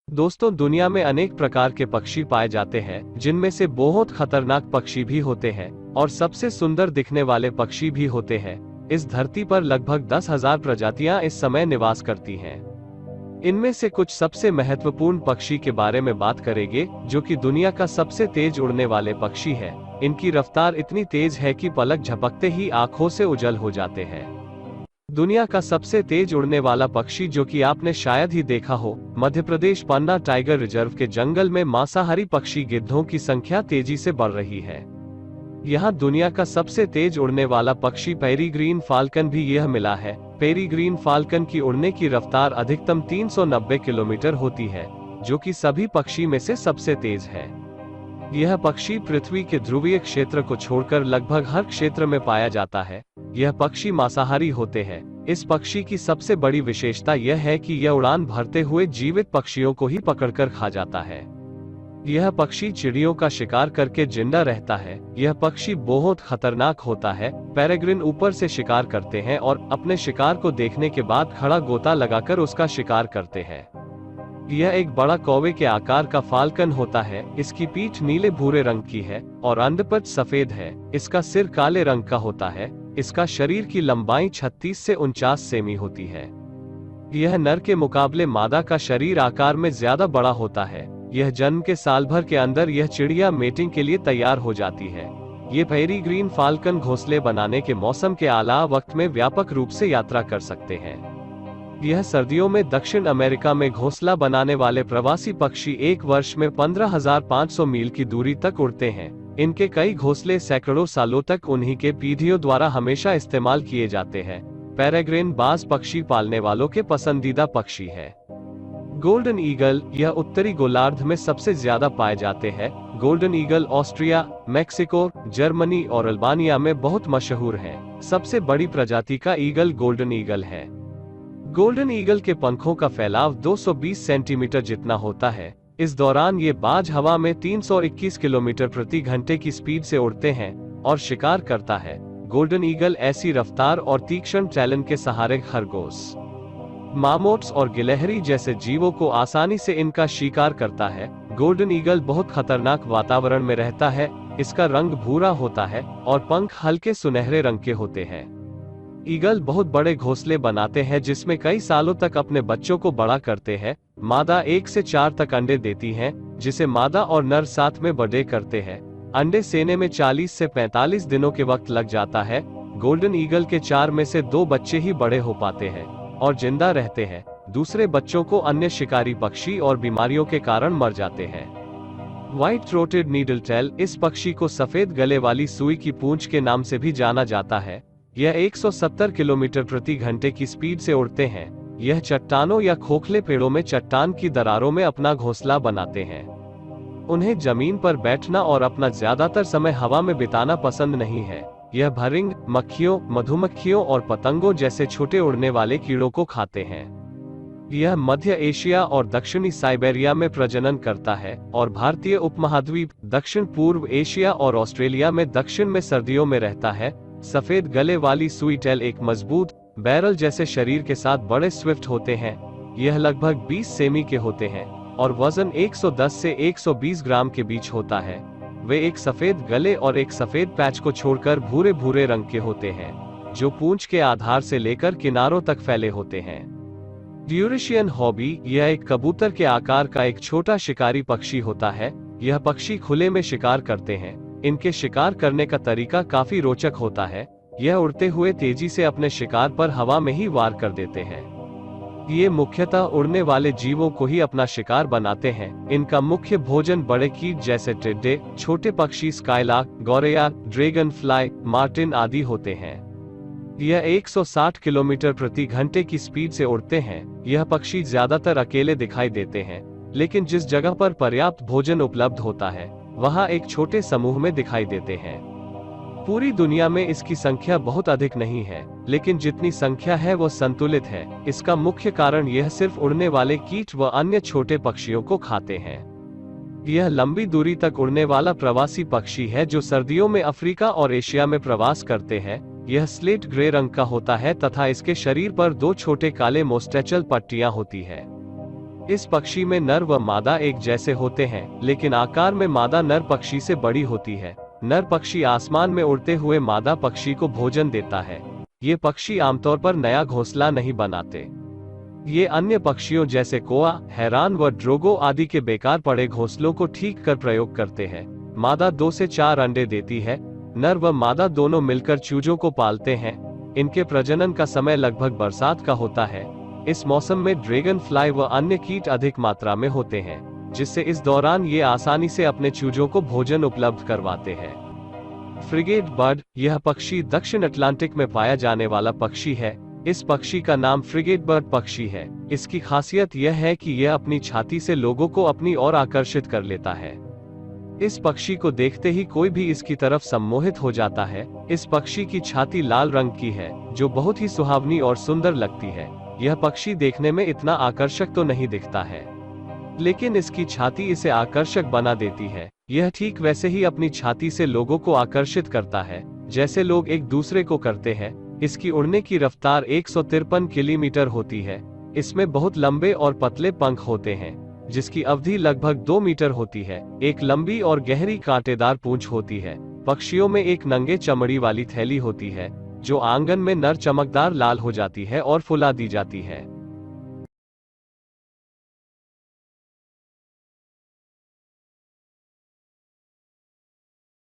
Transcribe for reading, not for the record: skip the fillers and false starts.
दोस्तों, दुनिया में अनेक प्रकार के पक्षी पाए जाते हैं, जिनमें से बहुत खतरनाक पक्षी भी होते हैं और सबसे सुंदर दिखने वाले पक्षी भी होते हैं। इस धरती पर लगभग 10,000 प्रजातियां इस समय निवास करती हैं। इनमें से कुछ सबसे महत्वपूर्ण पक्षी के बारे में बात करेंगे, जो कि दुनिया का सबसे तेज उड़ने वाले पक्षी है। इनकी रफ्तार इतनी तेज है कि पलक झपकते ही आंखों से ओझल हो जाते हैं। दुनिया का सबसे तेज उड़ने वाला पक्षी, जो कि आपने शायद ही देखा हो, मध्य प्रदेश पन्ना टाइगर रिजर्व के जंगल में मांसाहारी पक्षी गिद्धों की संख्या तेजी से बढ़ रही है। यहाँ दुनिया का सबसे तेज उड़ने वाला पक्षी पेरिग्रीन फाल्कन भी यह मिला है। पेरिग्रीन फाल्कन की उड़ने की रफ्तार अधिकतम 390 किलोमीटर होती है, जो कि सभी पक्षी में से सबसे तेज है। यह पक्षी पृथ्वी के ध्रुवीय क्षेत्र को छोड़कर लगभग हर क्षेत्र में पाया जाता है। यह पक्षी मांसाहारी होते हैं। इस पक्षी की सबसे बड़ी विशेषता यह है कि यह उड़ान भरते हुए जीवित पक्षियों को ही पकड़कर खा जाता है। यह पक्षी चिड़ियों का शिकार करके जिंदा रहता है। यह पक्षी बहुत खतरनाक होता है। पेरेग्रिन ऊपर से शिकार करते हैं और अपने शिकार को देखने के बाद खड़ा गोता लगाकर उसका शिकार करते हैं। यह एक बड़ा कौवे के आकार का फाल्कन होता है। इसकी पीठ नीले भूरे रंग की है और अंडपच सफेद है। इसका सिर काले रंग का होता है। इसका शरीर की लंबाई 36 से 49 सेमी होती है। यह नर के मुकाबले मादा का शरीर आकार में ज्यादा बड़ा होता है। यह जन्म के साल भर के अंदर यह चिड़िया मेटिंग के लिए तैयार हो जाती है। ये पेरिग्रीन फाल्कन घोंसले बनाने के मौसम के आला वक्त में व्यापक रूप से यात्रा कर सकते हैं। यह सर्दियों में दक्षिण अमेरिका में घोंसला बनाने वाले प्रवासी पक्षी एक वर्ष में 15,500 मील की दूरी तक उड़ते हैं। इनके कई घोंसले सैकड़ों सालों तक उन्हीं के पीढ़ियों द्वारा हमेशा इस्तेमाल किए जाते हैं। पेरेग्रिन बाज पक्षी पालने वालों के पसंदीदा पक्षी है। गोल्डन ईगल, यह उत्तरी गोलार्ध में सबसे ज्यादा पाए जाते हैं। Golden eagle Austria, Mexico, Germany और अल्बानिया में बहुत मशहूर है। सबसे बड़ी प्रजाति का ईगल गोल्डन ईगल है। गोल्डन ईगल के पंखों का फैलाव 220 सेंटीमीटर जितना होता है। इस दौरान ये बाज हवा में 321 किलोमीटर प्रति घंटे की स्पीड से उड़ते हैं और शिकार करता है। गोल्डन ईगल ऐसी रफ्तार और तीक्ष्ण टैलन के सहारे खरगोश, मामोट्स और गिलहरी जैसे जीवों को आसानी से इनका शिकार करता है। गोल्डन ईगल बहुत खतरनाक वातावरण में रहता है। इसका रंग भूरा होता है और पंख हल्के सुनहरे रंग के होते हैं। ईगल बहुत बड़े घोंसले बनाते हैं, जिसमें कई सालों तक अपने बच्चों को बड़ा करते हैं। मादा 1 से 4 तक अंडे देती हैं, जिसे मादा और नर साथ में बड़े करते हैं। अंडे सेने में 40 से 45 दिनों के वक्त लग जाता है। गोल्डन ईगल के 4 में से 2 बच्चे ही बड़े हो पाते हैं और जिंदा रहते हैं। दूसरे बच्चों को अन्य शिकारी पक्षी और बीमारियों के कारण मर जाते हैं। व्हाइट थ्रोटेड नीडल टेल, इस पक्षी को सफेद गले वाली सुई की पूंछ के नाम से भी जाना जाता है। यह 170 किलोमीटर प्रति घंटे की स्पीड से उड़ते हैं। यह चट्टानों या खोखले पेड़ों में चट्टान की दरारों में अपना घोंसला बनाते हैं। उन्हें जमीन पर बैठना और अपना ज्यादातर समय हवा में बिताना पसंद नहीं है। यह भरिंग, मक्खियों, मधुमक्खियों और पतंगों जैसे छोटे उड़ने वाले कीड़ों को खाते हैं। यह मध्य एशिया और दक्षिणी साइबेरिया में प्रजनन करता है और भारतीय उपमहाद्वीप, दक्षिण पूर्व एशिया और ऑस्ट्रेलिया में दक्षिण में सर्दियों में रहता है। सफेद गले वाली सुई टेल एक मजबूत बैरल जैसे शरीर के साथ बड़े स्विफ्ट होते हैं। यह लगभग 20 सेमी के होते हैं और वजन 110 से 120 ग्राम के बीच होता है। वे एक सफेद गले और एक सफेद पैच को छोड़कर भूरे भूरे रंग के होते हैं, जो पूंछ के आधार से लेकर किनारों तक फैले होते हैं। ड्यूरेशियन हॉबी, यह एक कबूतर के आकार का एक छोटा शिकारी पक्षी होता है। यह पक्षी खुले में शिकार करते हैं। इनके शिकार करने का तरीका काफी रोचक होता है। यह उड़ते हुए तेजी से अपने शिकार पर हवा में ही वार कर देते हैं। ये मुख्यतः उड़ने वाले जीवों को ही अपना शिकार बनाते हैं। इनका मुख्य भोजन बड़े कीट जैसे टिड्डे, छोटे पक्षी, स्काईलार्क, गौरैया, ड्रैगन फ्लाई, मार्टिन आदि होते हैं। यह 160 किलोमीटर प्रति घंटे की स्पीड से उड़ते हैं। यह पक्षी ज्यादातर अकेले दिखाई देते हैं, लेकिन जिस जगह पर पर्याप्त भोजन उपलब्ध होता है, वहां एक छोटे समूह में दिखाई देते हैं। पूरी दुनिया में इसकी संख्या बहुत अधिक नहीं है, लेकिन जितनी संख्या है वो संतुलित है। इसका मुख्य कारण यह सिर्फ उड़ने वाले कीट व अन्य छोटे पक्षियों को खाते हैं। यह लंबी दूरी तक उड़ने वाला प्रवासी पक्षी है, जो सर्दियों में अफ्रीका और एशिया में प्रवास करते हैं। यह स्लेट ग्रे रंग का होता है तथा इसके शरीर पर 2 छोटे काले मोस्टेचल पट्टियां होती है। इस पक्षी में नर व मादा एक जैसे होते हैं, लेकिन आकार में मादा नर पक्षी से बड़ी होती है। नर पक्षी आसमान में उड़ते हुए मादा पक्षी को भोजन देता है। ये पक्षी आमतौर पर नया घोंसला नहीं बनाते। ये अन्य पक्षियों जैसे कोआ, हैरान व ड्रोगो आदि के बेकार पड़े घोंसलों को ठीक कर प्रयोग करते हैं। मादा 2 से 4 अंडे देती है। नर व मादा दोनों मिलकर चूजों को पालते हैं। इनके प्रजनन का समय लगभग बरसात का होता है। इस मौसम में ड्रैगन फ्लाई व अन्य कीट अधिक मात्रा में होते हैं, जिससे इस दौरान ये आसानी से अपने चूजों को भोजन उपलब्ध करवाते हैं। फ्रिगेट बर्ड, यह पक्षी दक्षिण अटलांटिक में पाया जाने वाला पक्षी है। इस पक्षी का नाम फ्रिगेट बर्ड पक्षी है। इसकी खासियत यह है कि यह अपनी छाती से लोगों को अपनी ओर आकर्षित कर लेता है। इस पक्षी को देखते ही कोई भी इसकी तरफ सम्मोहित हो जाता है। इस पक्षी की छाती लाल रंग की है, जो बहुत ही सुहावनी और सुंदर लगती है। यह पक्षी देखने में इतना आकर्षक तो नहीं दिखता है, लेकिन इसकी छाती इसे आकर्षक बना देती है। यह ठीक वैसे ही अपनी छाती से लोगों को आकर्षित करता है, जैसे लोग एक दूसरे को करते हैं। इसकी उड़ने की रफ्तार 153 किलोमीटर होती है। इसमें बहुत लंबे और पतले पंख होते हैं, जिसकी अवधि लगभग 2 मीटर होती है। एक लंबी और गहरी कांटेदार पूंछ होती है। पक्षियों में एक नंगे चमड़ी वाली थैली होती है, जो आंगन में नर चमकदार लाल हो जाती है और फुला दी जाती है।